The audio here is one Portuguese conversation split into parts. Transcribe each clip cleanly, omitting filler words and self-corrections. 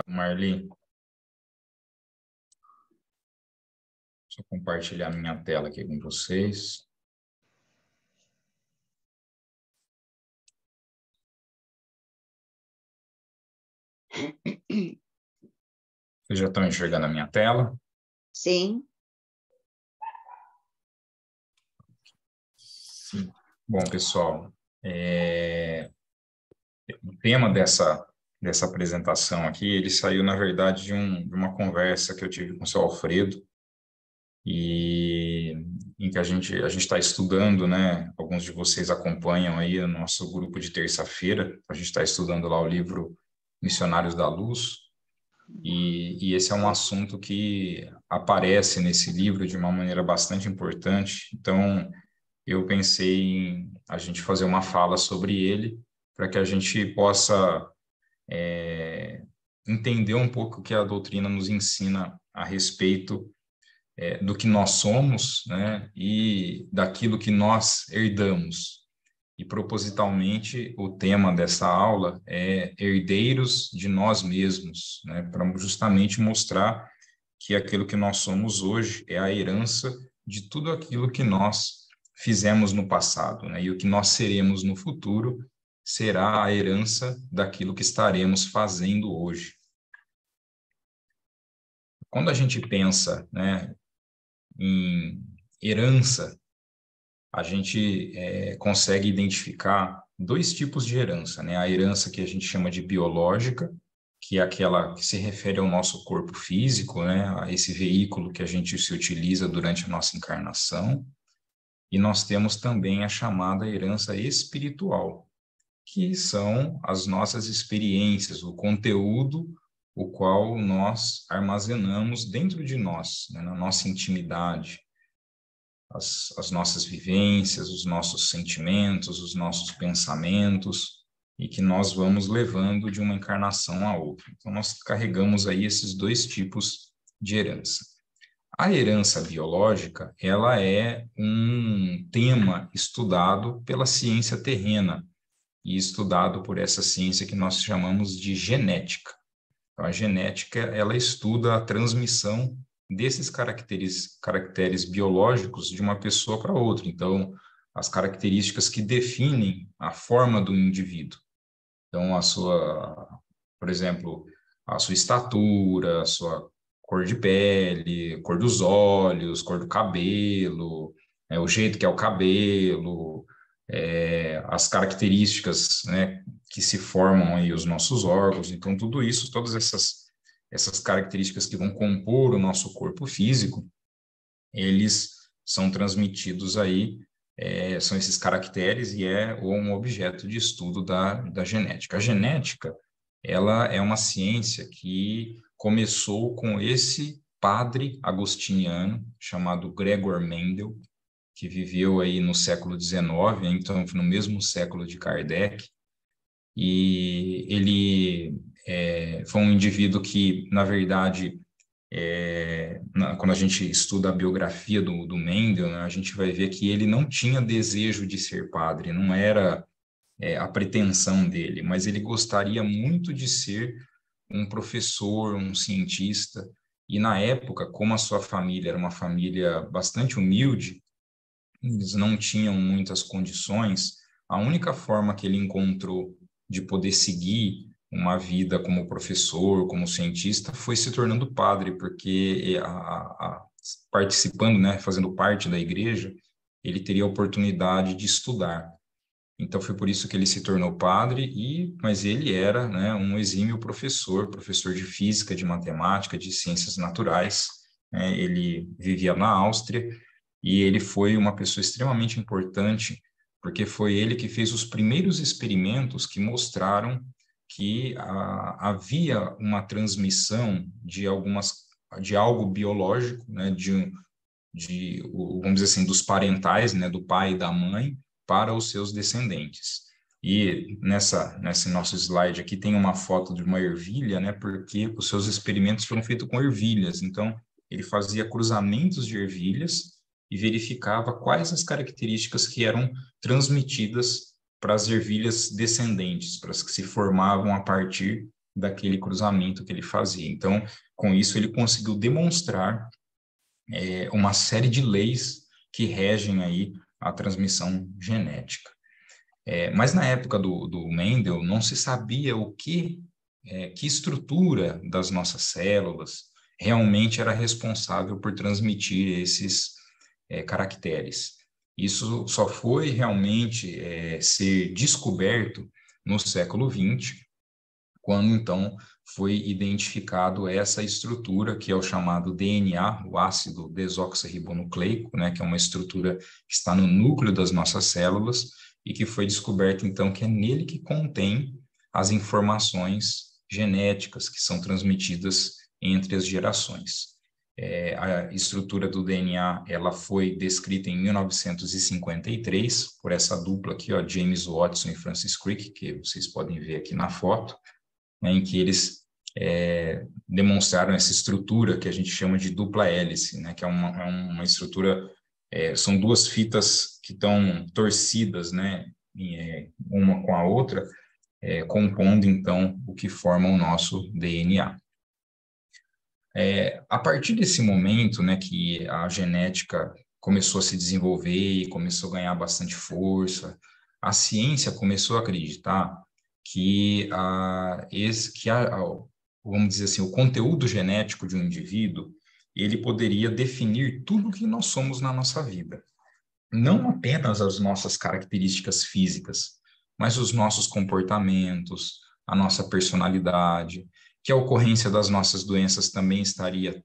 Marli. Deixa eu compartilhar minha tela aqui com vocês. Vocês já estão enxergando a minha tela? Sim. Sim. Bom, pessoal, o tema dessa apresentação aqui, ele saiu, na verdade, de uma conversa que eu tive com o seu Alfredo, e em que a gente está estudando, né? Alguns de vocês acompanham aí o nosso grupo de terça-feira. A gente está estudando lá o livro Missionários da Luz, e esse é um assunto que aparece nesse livro de uma maneira bastante importante. Então, eu pensei em a gente fazer uma fala sobre ele, para que a gente possa entender um pouco o que a doutrina nos ensina a respeito do que nós somos, né, e daquilo que nós herdamos. E propositalmente o tema dessa aula é herdeiros de nós mesmos, né, para justamente mostrar que aquilo que nós somos hoje é a herança de tudo aquilo que nós fizemos no passado, né, e o que nós seremos no futuro será a herança daquilo que estaremos fazendo hoje. Quando a gente pensa, né, em herança, a gente consegue identificar dois tipos de herança, né? A herança que a gente chama de biológica, que é aquela que se refere ao nosso corpo físico, né? A esse veículo que a gente se utiliza durante a nossa encarnação. E nós temos também a chamada herança espiritual, que são as nossas experiências, o conteúdo o qual nós armazenamos dentro de nós, né? Na nossa intimidade. As nossas vivências, os nossos sentimentos, os nossos pensamentos, e que nós vamos levando de uma encarnação a outra. Então, nós carregamos aí esses dois tipos de herança. A herança biológica, ela é um tema estudado pela ciência terrena e estudado por essa ciência que nós chamamos de genética. Então, a genética, ela estuda a transmissão desses caracteres biológicos de uma pessoa para outra. Então, as características que definem a forma do indivíduo. Então, por exemplo, a sua estatura, a sua cor de pele, cor dos olhos, cor do cabelo, o jeito que é o cabelo, as características, né, que se formam aí os nossos órgãos. Então, tudo isso, todas essas características que vão compor o nosso corpo físico, eles são transmitidos aí, são esses caracteres, e é um objeto de estudo da genética. A genética, ela é uma ciência que começou com esse padre agostiniano chamado Gregor Mendel, que viveu aí no século XIX, então no mesmo século de Kardec, e ele foi um indivíduo que, na verdade, quando a gente estuda a biografia do Mendel, né, a gente vai ver que ele não tinha desejo de ser padre, não era a pretensão dele, mas ele gostaria muito de ser um professor, um cientista, e na época, como a sua família era uma família bastante humilde, eles não tinham muitas condições, a única forma que ele encontrou de poder seguir uma vida como professor, como cientista, foi se tornando padre, porque participando, né, fazendo parte da igreja, ele teria a oportunidade de estudar. Então foi por isso que ele se tornou padre, mas ele era, né, um exímio professor de física, de matemática, de ciências naturais, né? Ele vivia na Áustria, e ele foi uma pessoa extremamente importante, porque foi ele que fez os primeiros experimentos que mostraram que havia uma transmissão de algo biológico, né, vamos dizer assim, dos parentais, né, do pai e da mãe, para os seus descendentes. E nesse nosso slide aqui tem uma foto de uma ervilha, né, porque os seus experimentos foram feitos com ervilhas. Então, ele fazia cruzamentos de ervilhas e verificava quais as características que eram transmitidas para as ervilhas descendentes, para as que se formavam a partir daquele cruzamento que ele fazia. Então, com isso, ele conseguiu demonstrar uma série de leis que regem aí a transmissão genética. Mas na época do Mendel, não se sabia que estrutura das nossas células realmente era responsável por transmitir esses caracteres. Isso só foi realmente ser descoberto no século XX, quando então foi identificado essa estrutura que é o chamado DNA, o ácido desoxirribonucleico, né, que é uma estrutura que está no núcleo das nossas células e que foi descoberto então que é nele que contém as informações genéticas que são transmitidas entre as gerações. A estrutura do DNA ela foi descrita em 1953 por essa dupla aqui, ó, James Watson e Francis Crick, que vocês podem ver aqui na foto, né, em que eles demonstraram essa estrutura que a gente chama de dupla hélice, né, que é uma estrutura, são duas fitas que estão torcidas, né, uma com a outra, compondo então o que forma o nosso DNA. A partir desse momento, né, que a genética começou a se desenvolver e começou a ganhar bastante força, a ciência começou a acreditar que, vamos dizer assim, o conteúdo genético de um indivíduo, ele poderia definir tudo o que nós somos na nossa vida. Não apenas as nossas características físicas, mas os nossos comportamentos, a nossa personalidade, que a ocorrência das nossas doenças também estaria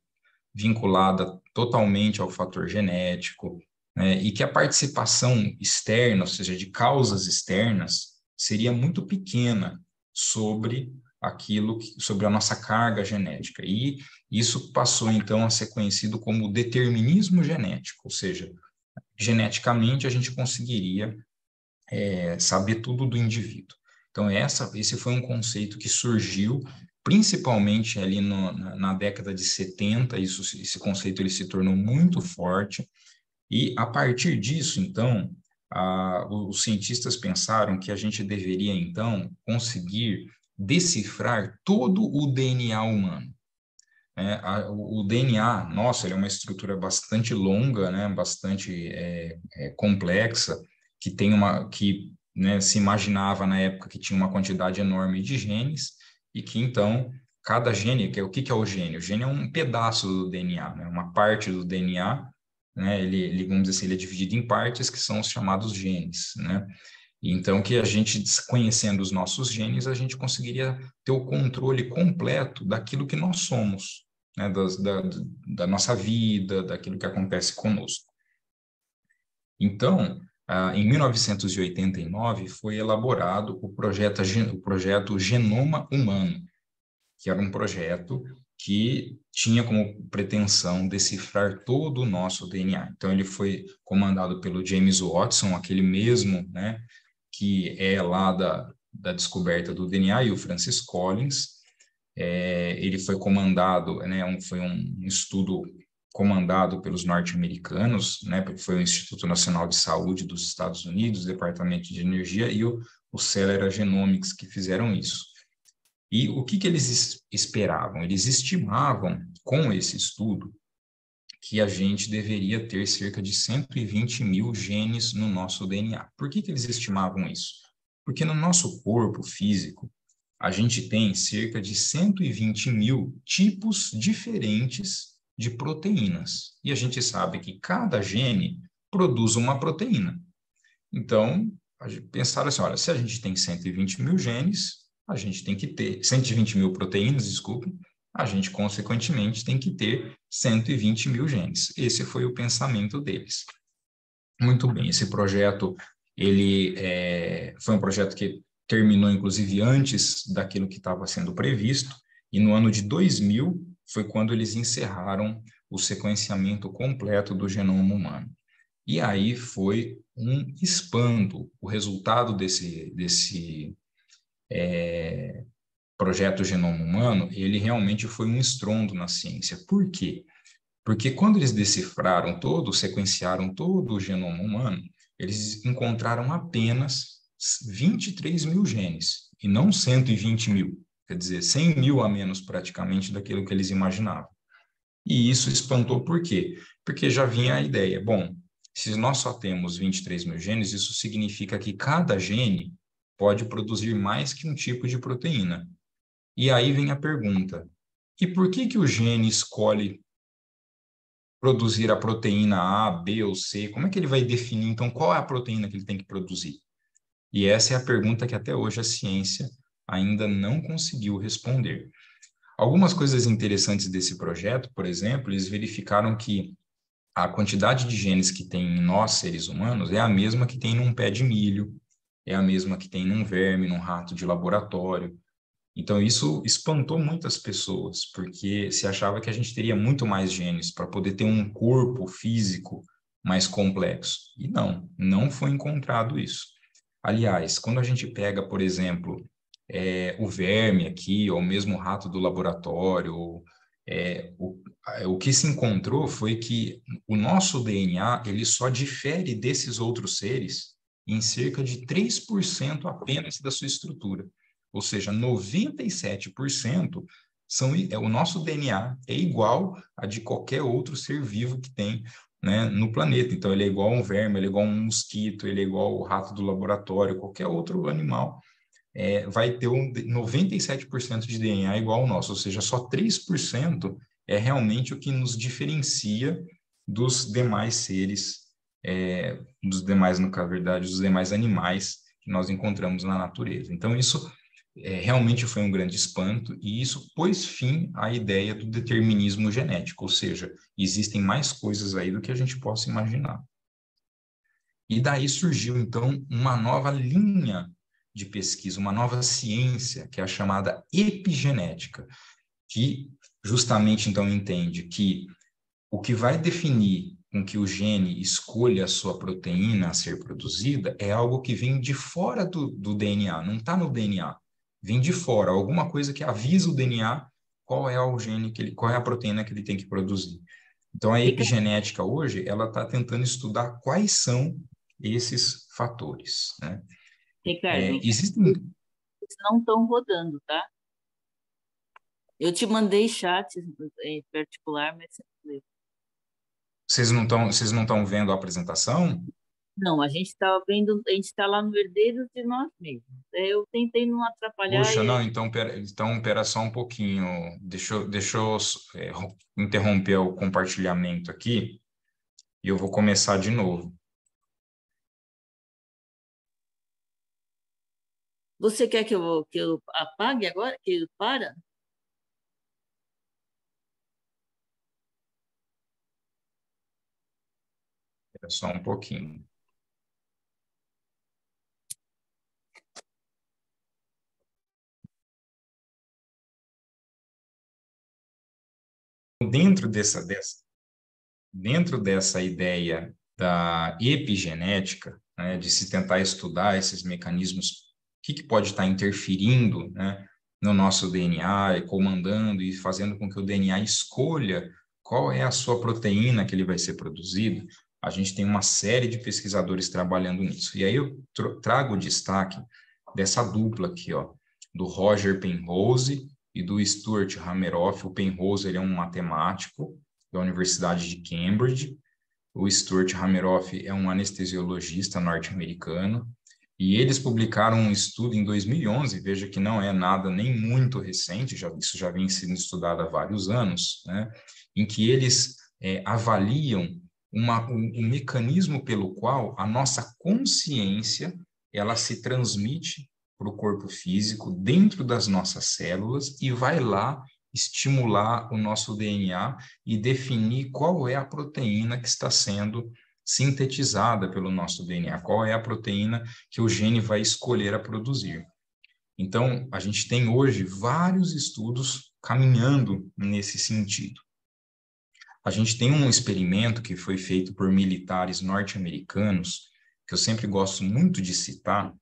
vinculada totalmente ao fator genético, né? E que a participação externa, ou seja, de causas externas, seria muito pequena sobre sobre a nossa carga genética. E isso passou, então, a ser conhecido como determinismo genético, ou seja, geneticamente a gente conseguiria saber tudo do indivíduo. Então, esse foi um conceito que surgiu principalmente ali na década de 70, esse conceito ele se tornou muito forte, e a partir disso, então, os cientistas pensaram que a gente deveria, então, conseguir decifrar todo o DNA humano. O DNA, nossa, ele é uma estrutura bastante longa, né, bastante complexa, que né, se imaginava na época que tinha uma quantidade enorme de genes e que então cada gene, o que é o gene? O gene é um pedaço do DNA, né, uma parte do DNA, né, ele vamos dizer assim, ele é dividido em partes que são os chamados genes, né? Então, que a gente, conhecendo os nossos genes, a gente conseguiria ter o controle completo daquilo que nós somos, né, da nossa vida, daquilo que acontece conosco. Então, em 1989, foi elaborado o projeto Genoma Humano, que era um projeto que tinha como pretensão decifrar todo o nosso DNA. Então, ele foi comandado pelo James Watson, aquele mesmo, né, que é lá da descoberta do DNA, e o Francis Collins. Ele foi comandado, né, foi um estudo comandado pelos norte-americanos, né, foi o Instituto Nacional de Saúde dos Estados Unidos, Departamento de Energia e o Celera Genomics que fizeram isso. E o que eles esperavam? Eles estimavam, com esse estudo, que a gente deveria ter cerca de 120 mil genes no nosso DNA. Por que eles estimavam isso? Porque no nosso corpo físico, a gente tem cerca de 120 mil tipos diferentes de proteínas. E a gente sabe que cada gene produz uma proteína. Então, pensaram assim, olha, se a gente tem 120 mil genes, a gente tem que ter 120 mil proteínas, desculpe, a gente, consequentemente, tem que ter 120 mil genes. Esse foi o pensamento deles. Muito bem, esse projeto, ele foi um projeto que terminou, inclusive, antes daquilo que estava sendo previsto, e no ano de 2000 foi quando eles encerraram o sequenciamento completo do genoma humano. E aí foi um espanto. O resultado desse projeto Genoma Humano, ele realmente foi um estrondo na ciência. Por quê? Porque quando eles decifraram sequenciaram todo o genoma humano, eles encontraram apenas 23 mil genes, e não 120 mil. quer dizer, 100 mil a menos praticamente daquilo que eles imaginavam. E isso espantou por quê? Porque já vinha a ideia, bom, se nós só temos 23 mil genes, isso significa que cada gene pode produzir mais que um tipo de proteína. E aí vem a pergunta, e por que o gene escolhe produzir a proteína A, B ou C? Como é que ele vai definir, então, qual é a proteína que ele tem que produzir? E essa é a pergunta que até hoje a ciência ainda não conseguiu responder. Algumas coisas interessantes desse projeto, por exemplo, eles verificaram que a quantidade de genes que tem em nós, seres humanos, é a mesma que tem num pé de milho, é a mesma que tem num verme, num rato de laboratório. Então, isso espantou muitas pessoas, porque se achava que a gente teria muito mais genes para poder ter um corpo físico mais complexo. E não foi encontrado isso. Aliás, quando a gente pega, por exemplo, o verme aqui, ou mesmo o rato do laboratório, é, o, o que se encontrou foi que o nosso DNA ele só difere desses outros seres em cerca de 3% apenas da sua estrutura. Ou seja, 97% o nosso DNA é igual a de qualquer outro ser vivo que tem, né, no planeta. Então, ele é igual a um verme, ele é igual a um mosquito, ele é igual ao rato do laboratório, qualquer outro animal vai ter 97% de DNA igual ao nosso, ou seja, só 3% é realmente o que nos diferencia dos demais seres, dos demais, na verdade, dos demais animais que nós encontramos na natureza. Então, isso realmente foi um grande espanto, e isso pôs fim à ideia do determinismo genético, ou seja, existem mais coisas aí do que a gente possa imaginar. E daí surgiu, então, uma nova linha de pesquisa, uma nova ciência, que é a chamada epigenética, que justamente, então, entende que o que vai definir com que o gene escolha a sua proteína a ser produzida é algo que vem de fora do DNA, não está no DNA, vem de fora, alguma coisa que avisa o DNA qual é o gene qual é a proteína que ele tem que produzir. Então, a Ricardo, epigenética hoje, ela está tentando estudar quais são esses fatores, né? Ricardo, Existem... eles não estão rodando, tá? Eu te mandei chat em particular, mas você não leu. Vocês não estão vendo a apresentação? Não, a gente está vendo, a gente está lá no Herdeiros de Nós Mesmos. Eu tentei não atrapalhar Puxa, não, e então pera só um pouquinho. Deixa eu interromper o compartilhamento aqui e eu vou começar de novo. você quer que eu apague agora? Que eu para? Pera só um pouquinho. Dentro dentro dessa ideia da epigenética, né, de se tentar estudar esses mecanismos, o que pode estar interferindo, né, no nosso DNA e comandando e fazendo com que o DNA escolha qual é a sua proteína que ele vai ser produzido, a gente tem uma série de pesquisadores trabalhando nisso. E aí eu trago o destaque dessa dupla aqui, ó, do Roger Penrose e do Stuart Hameroff. O Penrose, ele é um matemático da Universidade de Cambridge. O Stuart Hameroff é um anestesiologista norte-americano. E eles publicaram um estudo em 2011, veja que não é nada nem muito recente, isso já vem sendo estudado há vários anos, né, em que eles avaliam um mecanismo pelo qual a nossa consciência ela se transmite para o corpo físico dentro das nossas células e vai lá estimular o nosso DNA e definir qual é a proteína que está sendo sintetizada pelo nosso DNA, qual é a proteína que o gene vai escolher a produzir. Então, a gente tem hoje vários estudos caminhando nesse sentido. A gente tem um experimento que foi feito por militares norte-americanos, que eu sempre gosto muito de citar,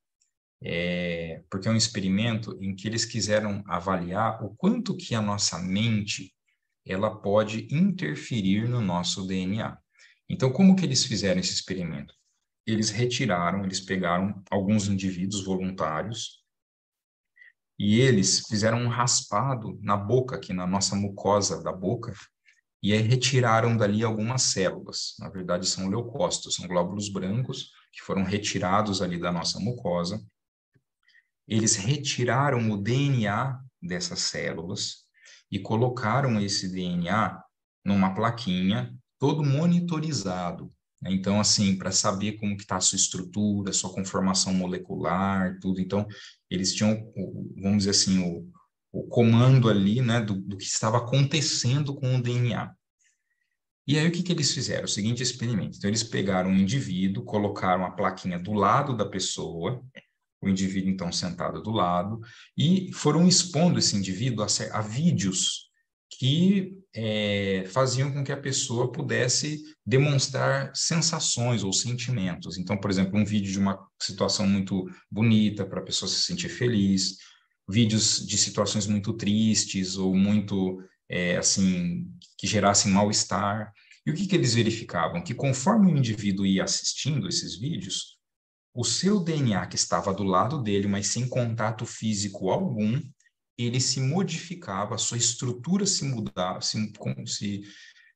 porque é um experimento em que eles quiseram avaliar o quanto que a nossa mente ela pode interferir no nosso DNA. Então, como que eles fizeram esse experimento? Eles pegaram alguns indivíduos voluntários e eles fizeram um raspado na boca, aqui na nossa mucosa da boca, e aí retiraram dali algumas células. Na verdade, são leucócitos, são glóbulos brancos que foram retirados ali da nossa mucosa. Eles retiraram o DNA dessas células e colocaram esse DNA numa plaquinha, todo monitorizado. Então, assim, para saber como que está a sua estrutura, sua conformação molecular, tudo. Então, eles tinham, vamos dizer assim, o comando ali, né, do que estava acontecendo com o DNA. E aí, o que que eles fizeram? O seguinte experimento. Então, eles pegaram um indivíduo, colocaram a plaquinha do lado da pessoa, o indivíduo, então, sentado do lado, e foram expondo esse indivíduo a vídeos que faziam com que a pessoa pudesse demonstrar sensações ou sentimentos. Então, por exemplo, um vídeo de uma situação muito bonita para a pessoa se sentir feliz, vídeos de situações muito tristes ou muito, assim, que gerassem mal-estar. E o que que eles verificavam? Que conforme o indivíduo ia assistindo esses vídeos, o seu DNA, que estava do lado dele, mas sem contato físico algum, ele se modificava, a sua estrutura se mudava,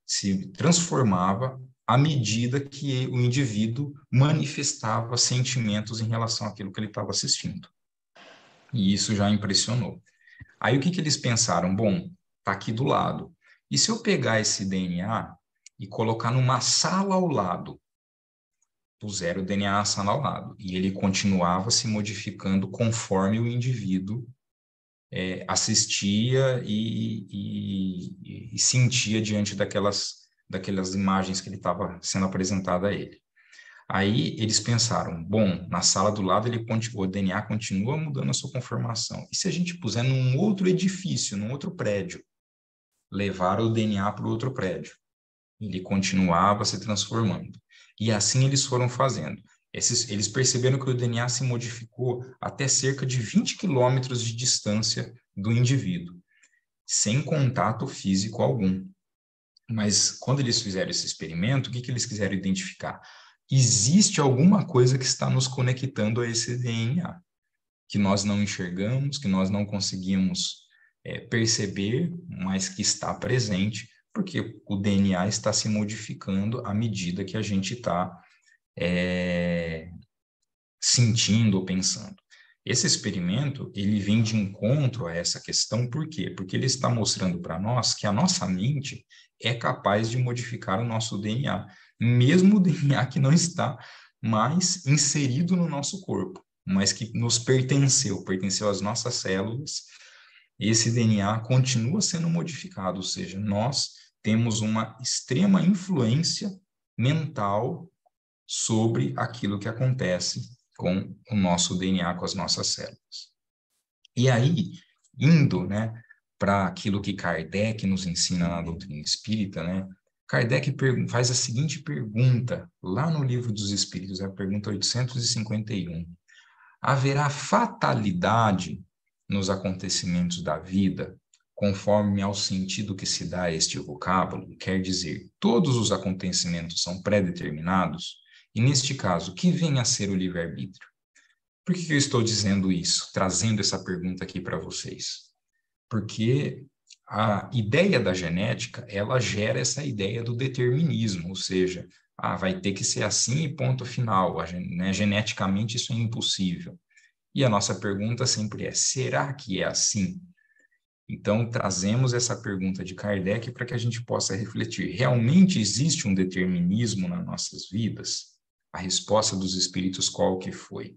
se transformava à medida que o indivíduo manifestava sentimentos em relação àquilo que ele estava assistindo. E isso já impressionou. Aí o que que eles pensaram? Bom, está aqui do lado. E se eu pegar esse DNA e colocar numa sala ao lado? Puseram o DNA na sala ao lado. E ele continuava se modificando conforme o indivíduo assistia e sentia diante daquelas imagens que ele estava sendo apresentada a ele. Aí eles pensaram, bom, na sala do lado o DNA continua mudando a sua conformação. E se a gente puser num outro edifício, num outro prédio, levaram o DNA para o outro prédio? Ele continuava se transformando. E assim eles foram fazendo. Eles perceberam que o DNA se modificou até cerca de 20 quilômetros de distância do indivíduo, sem contato físico algum. Mas quando eles fizeram esse experimento, o que que eles quiseram identificar? Existe alguma coisa que está nos conectando a esse DNA, que nós não enxergamos, que nós não conseguimos perceber, mas que está presente, porque o DNA está se modificando à medida que a gente está sentindo ou pensando. Esse experimento, ele vem de encontro a essa questão, por quê? Porque ele está mostrando para nós que a nossa mente é capaz de modificar o nosso DNA, mesmo o DNA que não está mais inserido no nosso corpo, mas que nos pertenceu às nossas células. Esse DNA continua sendo modificado, ou seja, nós temos uma extrema influência mental sobre aquilo que acontece com o nosso DNA, com as nossas células. E aí, indo, né, para aquilo que Kardec nos ensina na doutrina espírita, né, Kardec faz a seguinte pergunta, lá no Livro dos Espíritos, a pergunta 851. Haverá fatalidade nos acontecimentos da vida, conforme ao sentido que se dá a este vocábulo? Quer dizer, todos os acontecimentos são pré-determinados? E neste caso, que vem a ser o livre-arbítrio? Por que eu estou dizendo isso, trazendo essa pergunta aqui para vocês? Porque a ideia da genética, ela gera essa ideia do determinismo, ou seja, vai ter que ser assim e ponto final, né? Geneticamente isso é impossível. E a nossa pergunta sempre é, será que é assim? Então, trazemos essa pergunta de Kardec para que a gente possa refletir. Realmente existe um determinismo nas nossas vidas? A resposta dos espíritos qual que foi?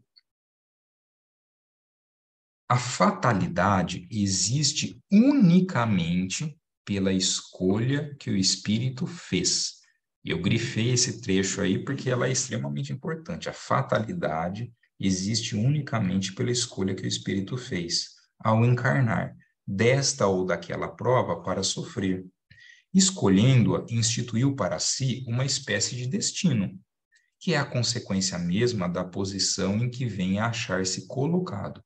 A fatalidade existe unicamente pela escolha que o espírito fez. Eu grifei esse trecho aí porque ela é extremamente importante. A fatalidade existe unicamente pela escolha que o espírito fez ao encarnar desta ou daquela prova para sofrer. Escolhendo-a, instituiu para si uma espécie de destino, que é a consequência mesma da posição em que vem a achar-se colocado.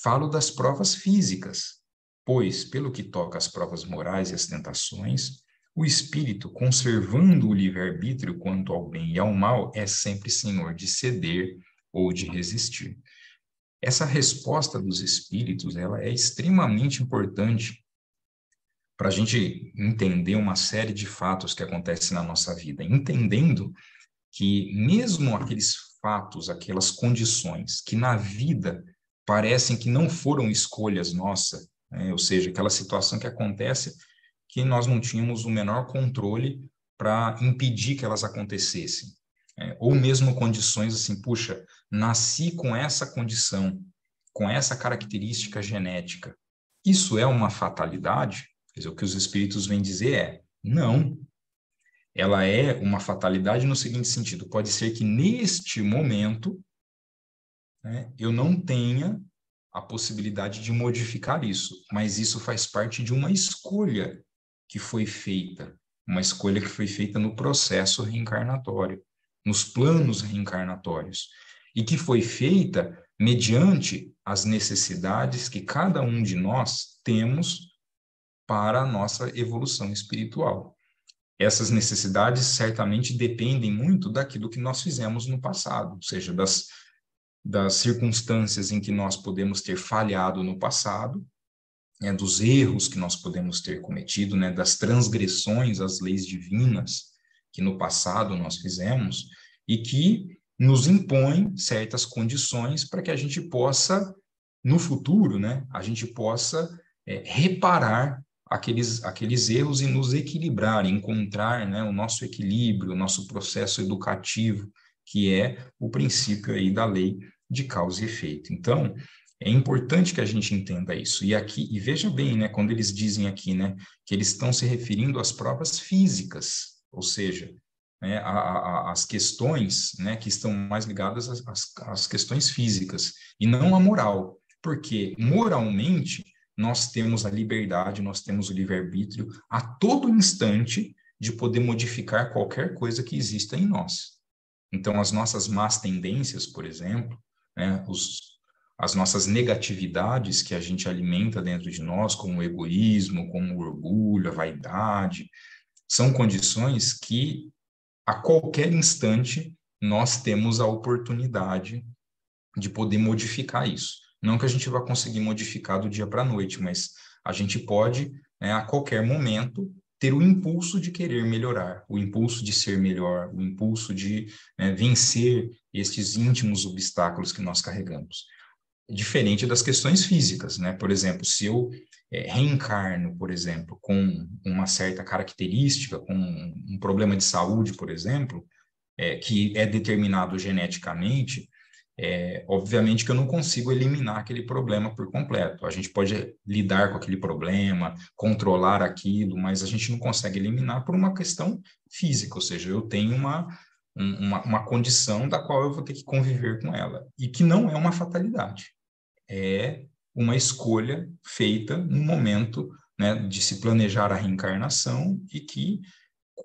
Falo das provas físicas, pois, pelo que toca às provas morais e às tentações, o espírito, conservando o livre-arbítrio quanto ao bem e ao mal, é sempre senhor de ceder ou de resistir. essa resposta dos espíritos, ela é extremamente importante para a gente entender uma série de fatos que acontecem na nossa vida, entendendo que mesmo aqueles fatos, aquelas condições que na vida parecem que não foram escolhas nossas, né? Ou seja, aquela situação que acontece que nós não tínhamos o menor controle para impedir que elas acontecessem. Ou mesmo condições assim, puxa, nasci com essa condição, com essa característica genética. Isso é uma fatalidade? Quer dizer, o que os espíritos vêm dizer é, não. Ela é uma fatalidade no seguinte sentido, pode ser que neste momento, né, eu não tenha a possibilidade de modificar isso, mas isso faz parte de uma escolha que foi feita, uma escolha que foi feita no processo reencarnatório, nos planos reencarnatórios, e que foi feita mediante as necessidades que cada um de nós temos para a nossa evolução espiritual. Essas necessidades certamente dependem muito daquilo que nós fizemos no passado, ou seja, das circunstâncias em que nós podemos ter falhado no passado, né, dos erros que nós podemos ter cometido, né, das transgressões às leis divinas que no passado nós fizemos e que nos impõem certas condições para que a gente possa, no futuro, né, a gente possa reparar aqueles erros e nos equilibrar, encontrar, né, o nosso equilíbrio, o nosso processo educativo, que é o princípio aí da lei de causa e efeito. Então, é importante que a gente entenda isso. E aqui, e veja bem, né, quando eles dizem aqui, né, que eles estão se referindo às provas físicas, ou seja, né, as questões, né, que estão mais ligadas às questões físicas e não à moral, porque moralmente nós temos a liberdade, nós temos o livre-arbítrio a todo instante de poder modificar qualquer coisa que exista em nós. Então, as nossas más tendências, por exemplo, né, as nossas negatividades que a gente alimenta dentro de nós, como o egoísmo, como o orgulho, a vaidade, são condições que, a qualquer instante, nós temos a oportunidade de poder modificar isso. Não que a gente vá conseguir modificar do dia para a noite, mas a gente pode, né, a qualquer momento, ter o impulso de querer melhorar, o impulso de ser melhor, o impulso de, né, vencer estes íntimos obstáculos que nós carregamos. Diferente das questões físicas, né? Por exemplo, se eu reencarno, por exemplo, com uma certa característica, com um problema de saúde, por exemplo, que é determinado geneticamente, obviamente que eu não consigo eliminar aquele problema por completo. A gente pode lidar com aquele problema, controlar aquilo, mas a gente não consegue eliminar por uma questão física, ou seja, eu tenho uma condição da qual eu vou ter que conviver com ela, e que não é uma fatalidade. É uma escolha feita no momento, né, de se planejar a reencarnação e que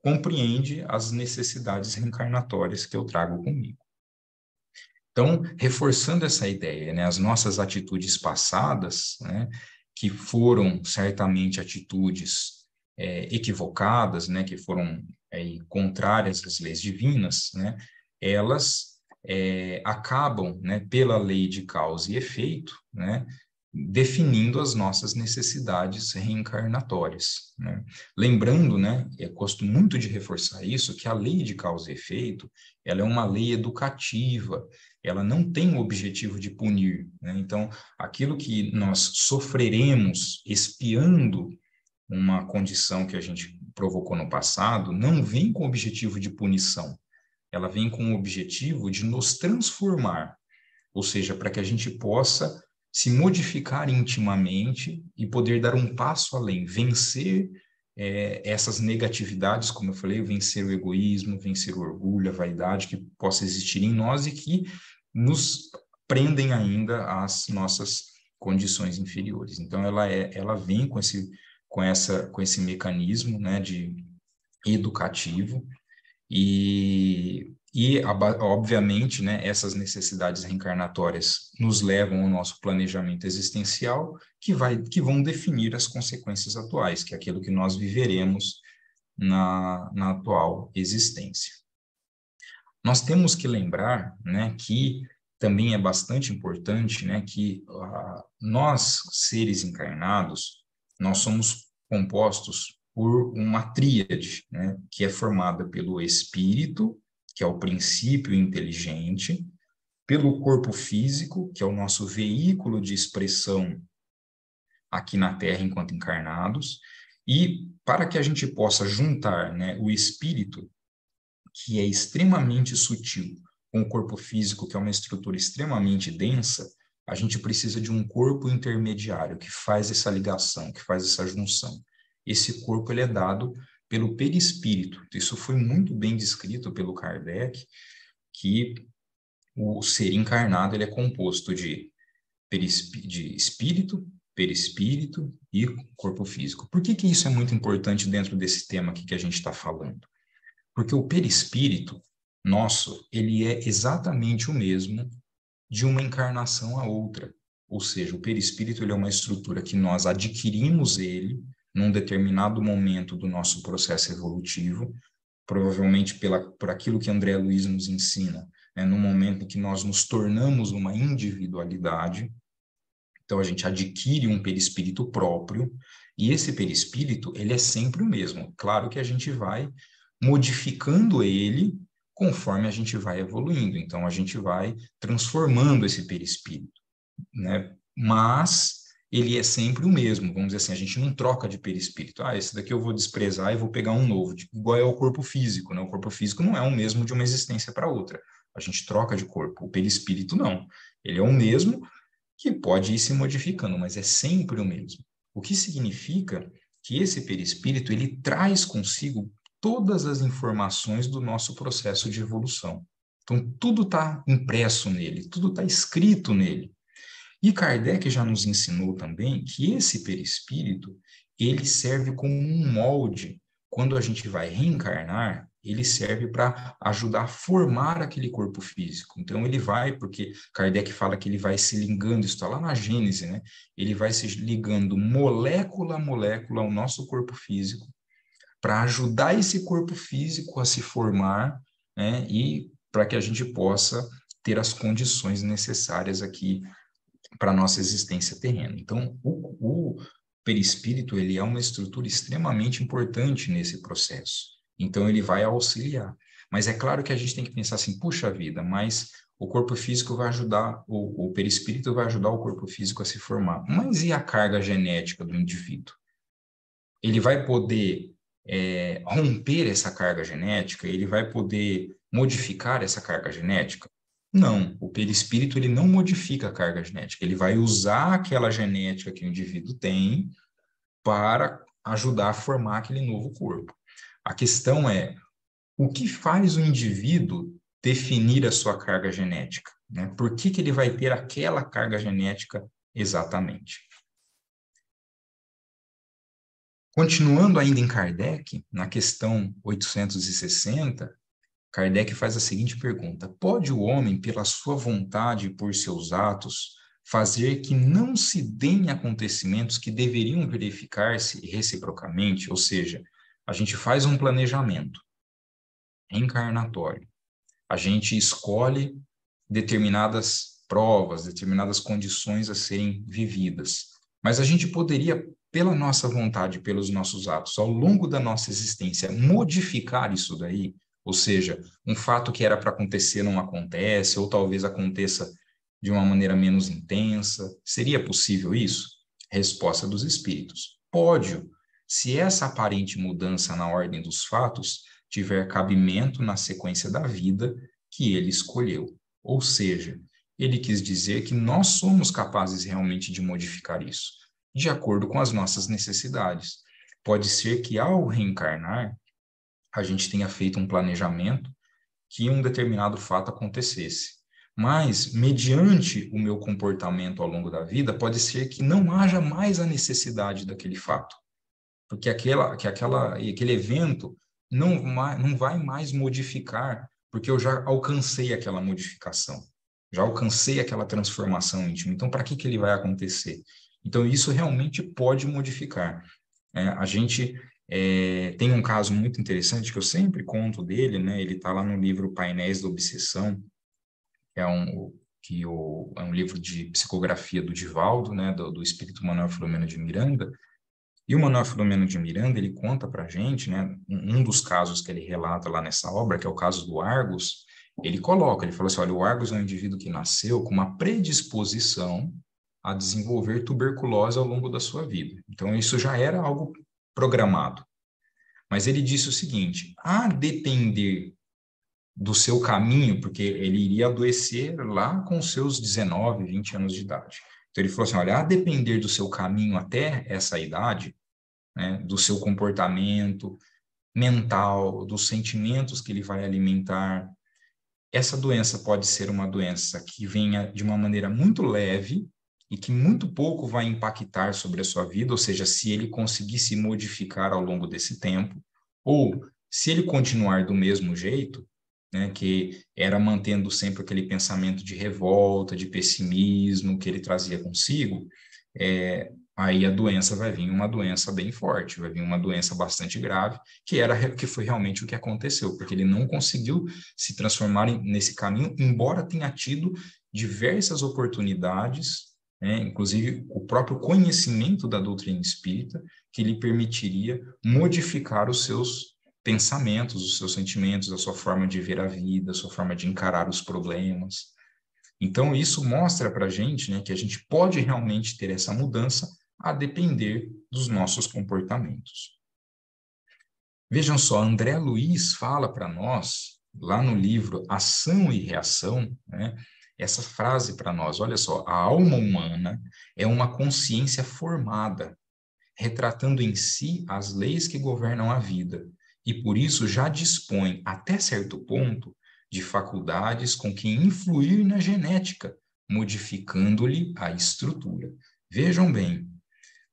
compreende as necessidades reencarnatórias que eu trago comigo. Então, reforçando essa ideia, né, as nossas atitudes passadas, né, que foram certamente atitudes equivocadas, né, que foram contrárias às leis divinas, né, elas acabam, né, pela lei de causa e efeito, né, definindo as nossas necessidades reencarnatórias, né? Lembrando, né, eu gosto muito de reforçar isso, que a lei de causa e efeito, ela é uma lei educativa, ela não tem o objetivo de punir, né? Então, aquilo que nós sofreremos expiando uma condição que a gente provocou no passado, não vem com o objetivo de punição, ela vem com o objetivo de nos transformar, ou seja, para que a gente possa se modificar intimamente e poder dar um passo além, vencer essas negatividades, como eu falei, vencer o egoísmo, vencer o orgulho, a vaidade que possa existir em nós e que nos prendem ainda às nossas condições inferiores. Então, ela vem com esse mecanismo, né, de educativo obviamente, né, essas necessidades reencarnatórias nos levam ao nosso planejamento existencial, que vão definir as consequências atuais, que é aquilo que nós viveremos na atual existência. Nós temos que lembrar, né, que também é bastante importante, né, que nós, seres encarnados, nós somos compostos por uma tríade, né, que é formada pelo espírito, que é o princípio inteligente, pelo corpo físico, que é o nosso veículo de expressão aqui na Terra enquanto encarnados, e para que a gente possa juntar, né, o espírito, que é extremamente sutil, com o corpo físico, que é uma estrutura extremamente densa, a gente precisa de um corpo intermediário que faz essa ligação, que faz essa junção. Esse corpo ele é dado pelo perispírito. Isso foi muito bem descrito pelo Kardec, que o ser encarnado ele é composto de espírito, perispírito e corpo físico. Por que isso é muito importante dentro desse tema aqui que a gente está falando? Porque o perispírito nosso, ele é exatamente o mesmo de uma encarnação a outra. Ou seja, o perispírito ele é uma estrutura que nós adquirimos ele num determinado momento do nosso processo evolutivo, provavelmente por aquilo que André Luiz nos ensina, né, no momento em que nós nos tornamos uma individualidade. Então, a gente adquire um perispírito próprio, e esse perispírito, ele é sempre o mesmo. Claro que a gente vai modificando ele conforme a gente vai evoluindo. Então, a gente vai transformando esse perispírito, né? Mas ele é sempre o mesmo. Vamos dizer assim, a gente não troca de perispírito. Ah, esse daqui eu vou desprezar e vou pegar um novo. Tipo, igual é o corpo físico, né? O corpo físico não é o mesmo de uma existência para outra. A gente troca de corpo. O perispírito não. Ele é o mesmo, que pode ir se modificando, mas é sempre o mesmo. O que significa que esse perispírito ele traz consigo todas as informações do nosso processo de evolução. Então, tudo está impresso nele, tudo está escrito nele. E Kardec já nos ensinou também que esse perispírito, ele serve como um molde. Quando a gente vai reencarnar, ele serve para ajudar a formar aquele corpo físico. Então, ele vai, porque Kardec fala que ele vai se ligando, isso está lá na Gênese, né? Ele vai se ligando molécula a molécula ao nosso corpo físico, para ajudar esse corpo físico a se formar, né? E para que a gente possa ter as condições necessárias aqui para a nossa existência terrena. Então, o perispírito ele é uma estrutura extremamente importante nesse processo. Então, ele vai auxiliar. Mas é claro que a gente tem que pensar assim, puxa vida, mas o corpo físico vai ajudar, o perispírito vai ajudar o corpo físico a se formar. Mas e a carga genética do indivíduo? Ele vai poder romper essa carga genética? Ele vai poder modificar essa carga genética? Não, o perispírito ele não modifica a carga genética, ele vai usar aquela genética que o indivíduo tem para ajudar a formar aquele novo corpo. A questão é, o que faz o indivíduo definir a sua carga genética, né? Por que ele vai ter aquela carga genética exatamente? Continuando ainda em Kardec, na questão 860, Kardec faz a seguinte pergunta: pode o homem, pela sua vontade e por seus atos, fazer que não se deem acontecimentos que deveriam verificar-se reciprocamente? Ou seja, a gente faz um planejamento reencarnatório, a gente escolhe determinadas provas, determinadas condições a serem vividas, mas a gente poderia, pela nossa vontade, pelos nossos atos, ao longo da nossa existência, modificar isso daí? Ou seja, um fato que era para acontecer não acontece, ou talvez aconteça de uma maneira menos intensa. Seria possível isso? Resposta dos espíritos: pode, se essa aparente mudança na ordem dos fatos tiver cabimento na sequência da vida que ele escolheu. Ou seja, ele quis dizer que nós somos capazes realmente de modificar isso, de acordo com as nossas necessidades. Pode ser que ao reencarnar, a gente tenha feito um planejamento que um determinado fato acontecesse. Mas, mediante o meu comportamento ao longo da vida, pode ser que não haja mais a necessidade daquele fato, porque aquele evento não vai mais modificar, porque eu já alcancei aquela modificação, já alcancei aquela transformação íntima. Então, para que ele vai acontecer? Então, isso realmente pode modificar. A gente tem um caso muito interessante que eu sempre conto dele, né? Ele está lá no livro Painéis da Obsessão, que é que é um livro de psicografia do Divaldo, né, do espírito Manuel Filomeno de Miranda. E o Manuel Filomeno de Miranda, ele conta para a gente, né, um dos casos que ele relata lá nessa obra, que é o caso do Argos, ele falou assim, olha, o Argos é um indivíduo que nasceu com uma predisposição a desenvolver tuberculose ao longo da sua vida. Então, isso já era algo programado. Mas ele disse o seguinte, a depender do seu caminho, porque ele iria adoecer lá com seus 19, 20 anos de idade. Então, ele falou assim, olha, a depender do seu caminho até essa idade, né, do seu comportamento mental, dos sentimentos que ele vai alimentar, essa doença pode ser uma doença que venha de uma maneira muito leve e que muito pouco vai impactar sobre a sua vida, ou seja, se ele conseguir se modificar ao longo desse tempo, ou se ele continuar do mesmo jeito, né, que era mantendo sempre aquele pensamento de revolta, de pessimismo que ele trazia consigo, aí a doença vai vir uma doença bem forte, vai vir uma doença bastante grave, que foi realmente o que aconteceu, porque ele não conseguiu se transformar nesse caminho, embora tenha tido diversas oportunidades, né, inclusive o próprio conhecimento da doutrina espírita, que lhe permitiria modificar os seus pensamentos, os seus sentimentos, a sua forma de ver a vida, a sua forma de encarar os problemas. Então, isso mostra para a gente, né, que a gente pode realmente ter essa mudança a depender dos nossos comportamentos. Vejam só, André Luiz fala para nós, lá no livro Ação e Reação, né, essa frase para nós, olha só, a alma humana é uma consciência formada, retratando em si as leis que governam a vida, e por isso já dispõe, até certo ponto, de faculdades com que influir na genética, modificando-lhe a estrutura. Vejam bem,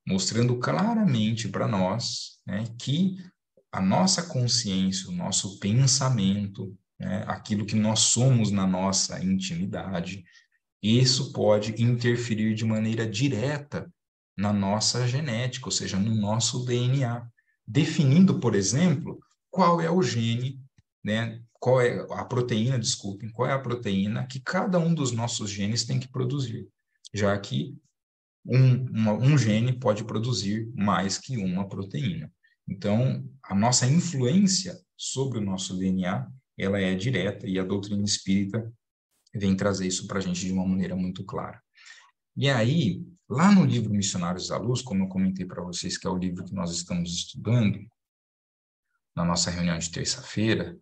mostrando claramente para nós, né, que a nossa consciência, o nosso pensamento, né, aquilo que nós somos na nossa intimidade, isso pode interferir de maneira direta na nossa genética, ou seja, no nosso DNA, definindo, por exemplo, qual é o gene, né, qual é a proteína, desculpem, qual é a proteína que cada um dos nossos genes tem que produzir, já que um gene pode produzir mais que uma proteína. Então, a nossa influência sobre o nosso DNA, ela é direta, e a doutrina espírita vem trazer isso para a gente de uma maneira muito clara. E aí, lá no livro Missionários da Luz, como eu comentei para vocês, que é o livro que nós estamos estudando, na nossa reunião de terça-feira,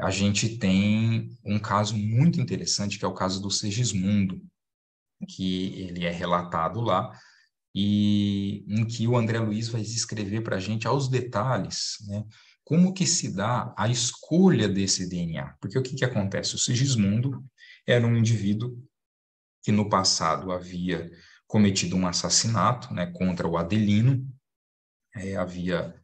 a gente tem um caso muito interessante, que é o caso do Segismundo, que ele é relatado lá, e em que o André Luiz vai descrever para a gente aos detalhes, né, como que se dá a escolha desse DNA. Porque o que que acontece? O Sigismundo era um indivíduo que no passado havia cometido um assassinato, né, contra o Adelino, havia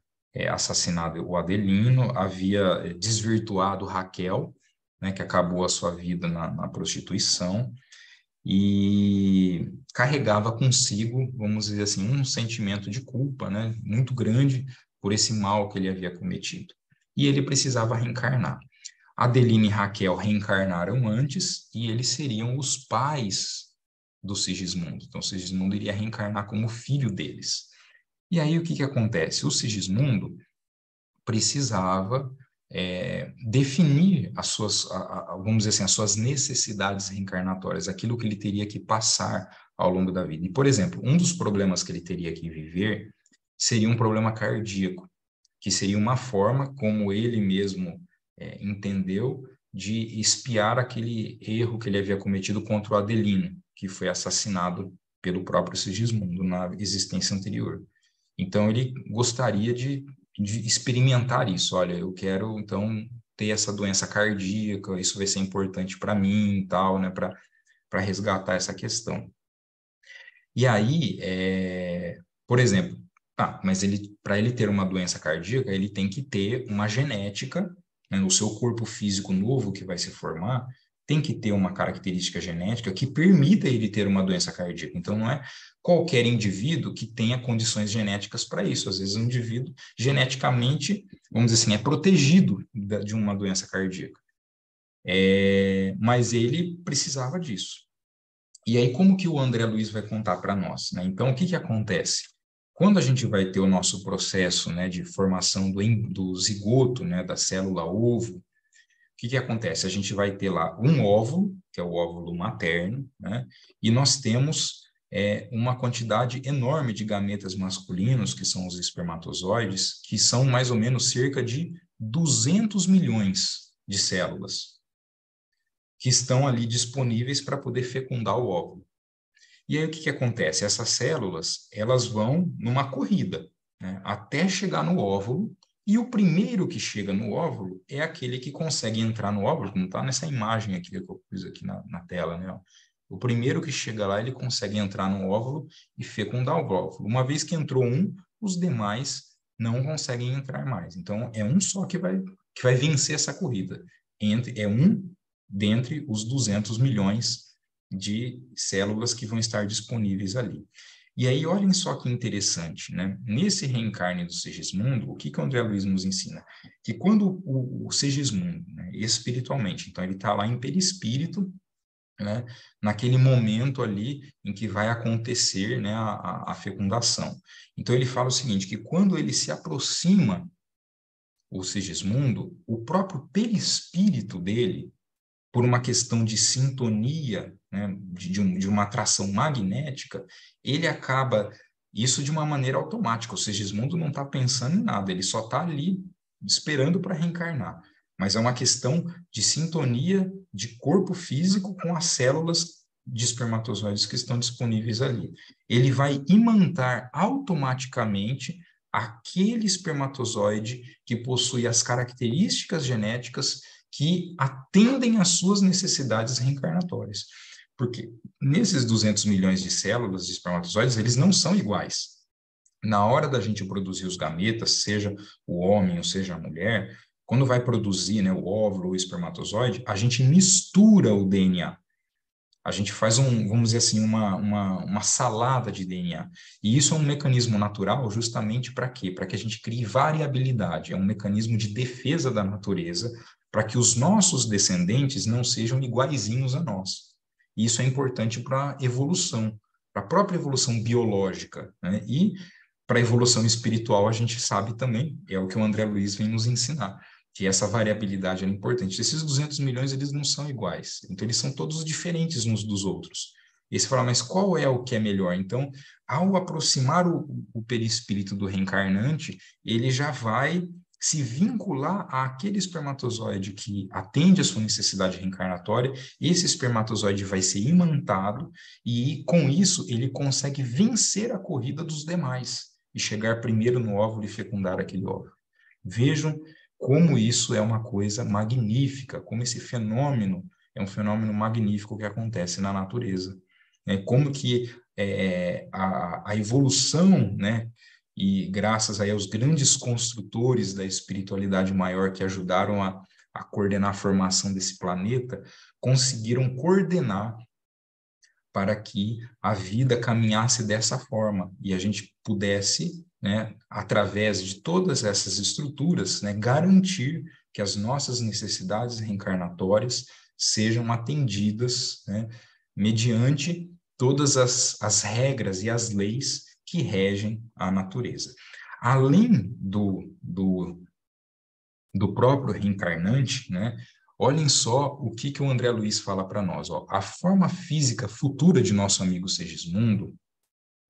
assassinado o Adelino, havia desvirtuado Raquel, né, que acabou a sua vida na prostituição, e carregava consigo, vamos dizer assim, um sentimento de culpa, né, muito grande por esse mal que ele havia cometido. E ele precisava reencarnar. Adelina e Raquel reencarnaram antes e eles seriam os pais do Sigismundo. Então, Sigismundo iria reencarnar como filho deles. E aí, o que que acontece? O Sigismundo precisava definir as suas, vamos dizer assim, as suas necessidades reencarnatórias, aquilo que ele teria que passar ao longo da vida. E, por exemplo, um dos problemas que ele teria que viver seria um problema cardíaco, que seria uma forma, como ele mesmo entendeu, de expiar aquele erro que ele havia cometido contra o Adelino, que foi assassinado pelo próprio Sigismundo na existência anterior. Então, ele gostaria de experimentar isso. Olha, eu quero, então, ter essa doença cardíaca, isso vai ser importante para mim e tal, né, para resgatar essa questão. E aí, por exemplo, mas para ele ter uma doença cardíaca, ele tem que ter uma genética, né, no seu corpo físico novo que vai se formar, tem que ter uma característica genética que permita ele ter uma doença cardíaca. Então, não é qualquer indivíduo que tenha condições genéticas para isso. Às vezes, um indivíduo geneticamente, vamos dizer assim, é protegido de uma doença cardíaca. Mas ele precisava disso. E aí, como que o André Luiz vai contar para nós, né? Então, o que que acontece? Quando a gente vai ter o nosso processo, né, de formação do zigoto, né, da célula ovo, o que que acontece? A gente vai ter lá um óvulo, que é o óvulo materno, né? E nós temos uma quantidade enorme de gametas masculinos, que são os espermatozoides, que são mais ou menos cerca de 200 milhões de células que estão ali disponíveis para poder fecundar o óvulo. E aí o que que acontece? Essas células, elas vão numa corrida, né, até chegar no óvulo, e o primeiro que chega no óvulo é aquele que consegue entrar no óvulo, como está nessa imagem aqui que eu pus aqui na tela, né? O primeiro que chega lá, ele consegue entrar no óvulo e fecundar o óvulo. Uma vez que entrou um, os demais não conseguem entrar mais. Então, é um só que vai vencer essa corrida. É um dentre os 200 milhões de células que vão estar disponíveis ali. E aí, olhem só que interessante, né? Nesse reencarne do Segismundo, o que que o André Luiz nos ensina? Que quando o Segismundo, né, espiritualmente, então ele está lá em perispírito, né, naquele momento ali em que vai acontecer, né, a fecundação. Então ele fala o seguinte, que quando ele se aproxima, o Segismundo, o próprio perispírito dele, por uma questão de sintonia, né, de uma atração magnética, ele acaba, isso de uma maneira automática, o Segismundo não está pensando em nada, ele só está ali esperando para reencarnar. Mas é uma questão de sintonia de corpo físico com as células de espermatozoides que estão disponíveis ali. Ele vai imantar automaticamente aquele espermatozoide que possui as características genéticas que atendem às suas necessidades reencarnatórias. Porque nesses 200 milhões de células de espermatozoides, eles não são iguais. Na hora da gente produzir os gametas, seja o homem ou seja a mulher, quando vai produzir, né, o óvulo ou o espermatozoide, a gente mistura o DNA. A gente faz vamos dizer assim, uma salada de DNA. E isso é um mecanismo natural justamente para quê? Para que a gente crie variabilidade. É um mecanismo de defesa da natureza para que os nossos descendentes não sejam iguaizinhos a nós. E isso é importante para a evolução, para a própria evolução biológica, né? E para a evolução espiritual, a gente sabe também, é o que o André Luiz vem nos ensinar, que essa variabilidade é importante. Esses 200 milhões, eles não são iguais, então eles são todos diferentes uns dos outros. E você fala, mas qual é o que é melhor? Então, ao aproximar o perispírito do reencarnante, ele já vai se vincular àquele espermatozoide que atende a sua necessidade reencarnatória, esse espermatozoide vai ser imantado e, com isso, ele consegue vencer a corrida dos demais e chegar primeiro no óvulo e fecundar aquele óvulo. Vejam como isso é uma coisa magnífica, como esse fenômeno é um fenômeno magnífico que acontece na natureza. Como que a evolução, né, e graças aí aos grandes construtores da espiritualidade maior que ajudaram a coordenar a formação desse planeta, conseguiram coordenar para que a vida caminhasse dessa forma e a gente pudesse, né, através de todas essas estruturas, né, garantir que as nossas necessidades reencarnatórias sejam atendidas, né, mediante todas as regras e as leis que regem a natureza. Além do próprio reencarnante, né? Olhem só o que o André Luiz fala para nós. Ó. A forma física futura de nosso amigo Segismundo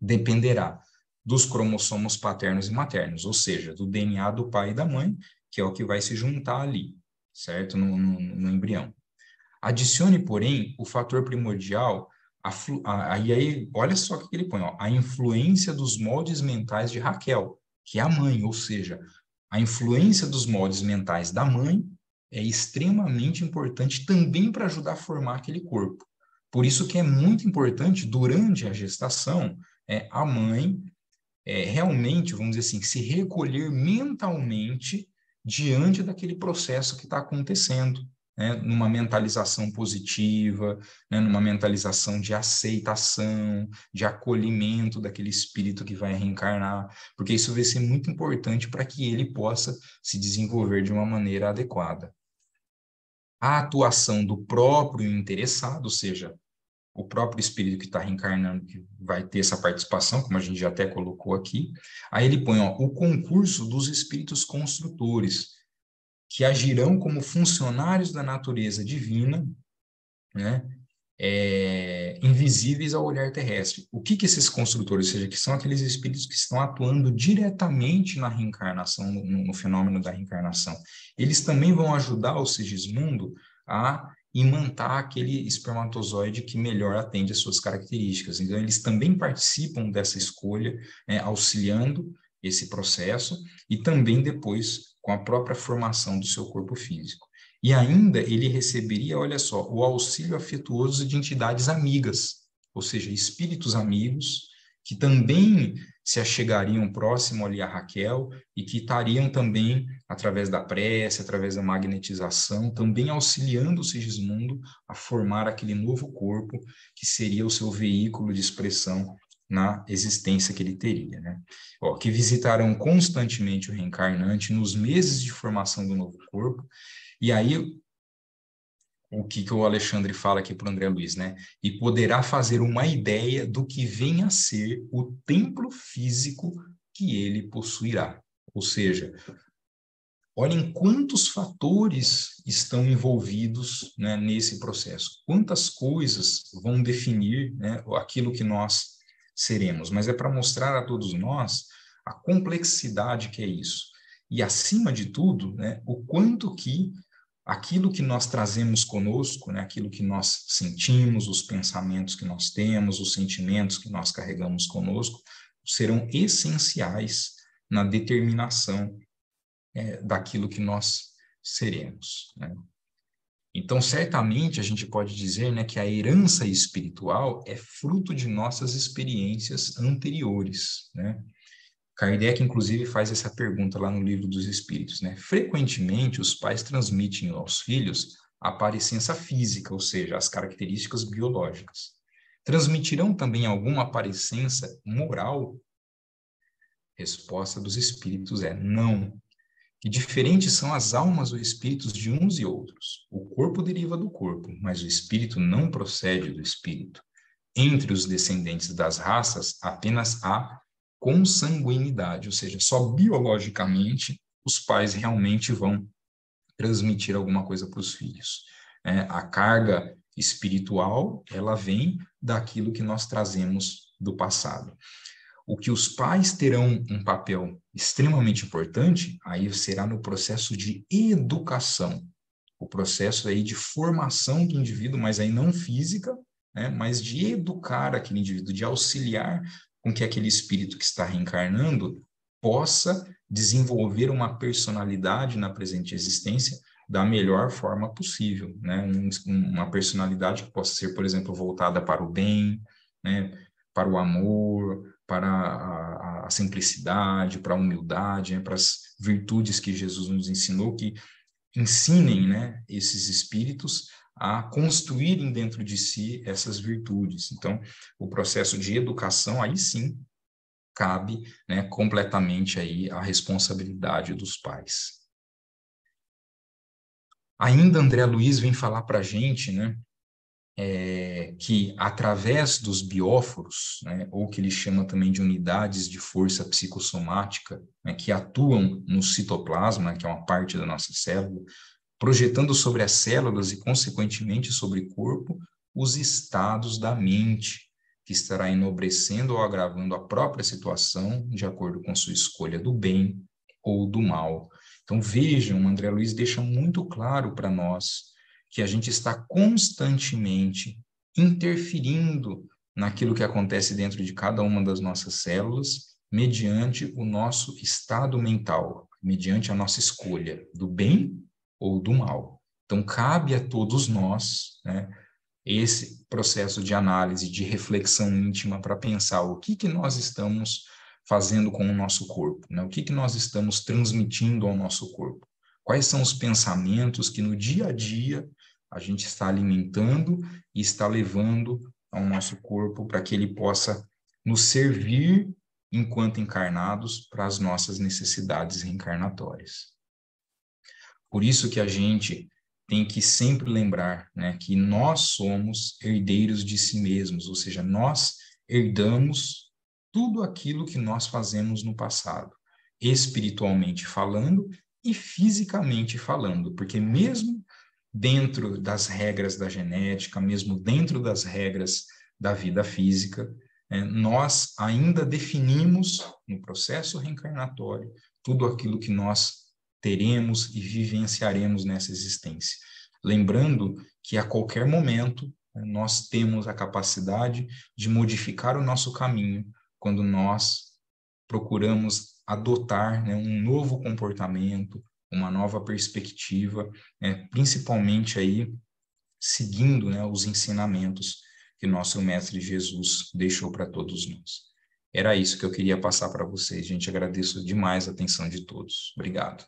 dependerá dos cromossomos paternos e maternos, ou seja, do DNA do pai e da mãe, que é o que vai se juntar ali, certo? No embrião. Adicione, porém, o fator primordial, e aí, olha só o que ele põe, ó, a influência dos moldes mentais de Raquel, que é a mãe, ou seja, a influência dos moldes mentais da mãe é extremamente importante também para ajudar a formar aquele corpo. Por isso que é muito importante, durante a gestação, a mãe realmente, vamos dizer assim, se recolher mentalmente diante daquele processo que está acontecendo, né? Numa mentalização positiva, né? Numa mentalização de aceitação, de acolhimento daquele espírito que vai reencarnar, porque isso vai ser muito importante para que ele possa se desenvolver de uma maneira adequada. A atuação do próprio interessado, ou seja, o próprio espírito que está reencarnando, que vai ter essa participação, como a gente já até colocou aqui. Aí ele põe, ó, o concurso dos espíritos construtores, que agirão como funcionários da natureza divina, né? Invisíveis ao olhar terrestre. O que esses construtores, ou seja, que são aqueles espíritos que estão atuando diretamente na reencarnação, no fenômeno da reencarnação, eles também vão ajudar o Sigismundo a imantar aquele espermatozoide que melhor atende às suas características. Então, eles também participam dessa escolha, né, auxiliando esse processo e também depois com a própria formação do seu corpo físico. E ainda ele receberia, olha só, o auxílio afetuoso de entidades amigas, ou seja, espíritos amigos, que também se achegariam próximo ali a Raquel e que estariam também, através da prece, através da magnetização, também auxiliando o Sigismundo a formar aquele novo corpo que seria o seu veículo de expressão na existência que ele teria, né? Ó, que visitarão constantemente o reencarnante nos meses de formação do novo corpo. E aí, o que o Alexandre fala aqui para o André Luiz, né? E poderá fazer uma ideia do que vem a ser o templo físico que ele possuirá. Ou seja, olhem quantos fatores estão envolvidos, né, nesse processo. Quantas coisas vão definir, né, aquilo que nós seremos. Mas é para mostrar a todos nós a complexidade que é isso. E, acima de tudo, né, o quanto que aquilo que nós trazemos conosco, né, aquilo que nós sentimos, os pensamentos que nós temos, os sentimentos que nós carregamos conosco, serão essenciais na determinação daquilo que nós seremos, né? Então, certamente, a gente pode dizer, né, que a herança espiritual é fruto de nossas experiências anteriores, né? Kardec, inclusive, faz essa pergunta lá no Livro dos Espíritos, né? Frequentemente, os pais transmitem aos filhos a parecença física, ou seja, as características biológicas. Transmitirão também alguma parecença moral? Resposta dos espíritos é não. Que diferentes são as almas ou espíritos de uns e outros. O corpo deriva do corpo, mas o espírito não procede do espírito. Entre os descendentes das raças, apenas há consanguinidade, ou seja, só biologicamente os pais realmente vão transmitir alguma coisa para os filhos. A carga espiritual, ela vem daquilo que nós trazemos do passado. O que os pais terão um papel extremamente importante, aí será no processo de educação, o processo aí de formação do indivíduo, mas aí não física, né, mas de educar aquele indivíduo, de auxiliar com que aquele espírito que está reencarnando possa desenvolver uma personalidade na presente existência da melhor forma possível, né? Uma personalidade que possa ser, por exemplo, voltada para o bem, né, para o amor, para a simplicidade, para a humildade, né, para as virtudes que Jesus nos ensinou, que ensinem, né, esses espíritos a construírem dentro de si essas virtudes. Então, o processo de educação, aí sim, cabe, né, completamente aí a responsabilidade dos pais. Ainda André Luiz vem falar para a gente, né, que através dos bióforos, né, ou que ele chama também de unidades de força psicossomática, né, que atuam no citoplasma, que é uma parte da nossa célula, projetando sobre as células e, consequentemente, sobre o corpo, os estados da mente, que estará enobrecendo ou agravando a própria situação de acordo com sua escolha do bem ou do mal. Então, vejam, André Luiz deixa muito claro para nós que a gente está constantemente interferindo naquilo que acontece dentro de cada uma das nossas células, mediante o nosso estado mental, mediante a nossa escolha do bem ou do mal. Então, cabe a todos nós, né, esse processo de análise, de reflexão íntima para pensar o que nós estamos fazendo com o nosso corpo, né? O que nós estamos transmitindo ao nosso corpo. Quais são os pensamentos que no dia a dia a gente está alimentando e está levando ao nosso corpo para que ele possa nos servir enquanto encarnados para as nossas necessidades reencarnatórias. Por isso que a gente tem que sempre lembrar, né, que nós somos herdeiros de si mesmos, ou seja, nós herdamos tudo aquilo que nós fazemos no passado, espiritualmente falando e fisicamente falando, porque mesmo dentro das regras da genética, mesmo dentro das regras da vida física, nós ainda definimos no processo reencarnatório tudo aquilo que nós teremos e vivenciaremos nessa existência. Lembrando que a qualquer momento nós temos a capacidade de modificar o nosso caminho quando nós procuramos adotar, né, um novo comportamento, uma nova perspectiva, principalmente aí seguindo, né, os ensinamentos que nosso Mestre Jesus deixou para todos nós. Era isso que eu queria passar para vocês, gente. Agradeço demais a atenção de todos. Obrigado.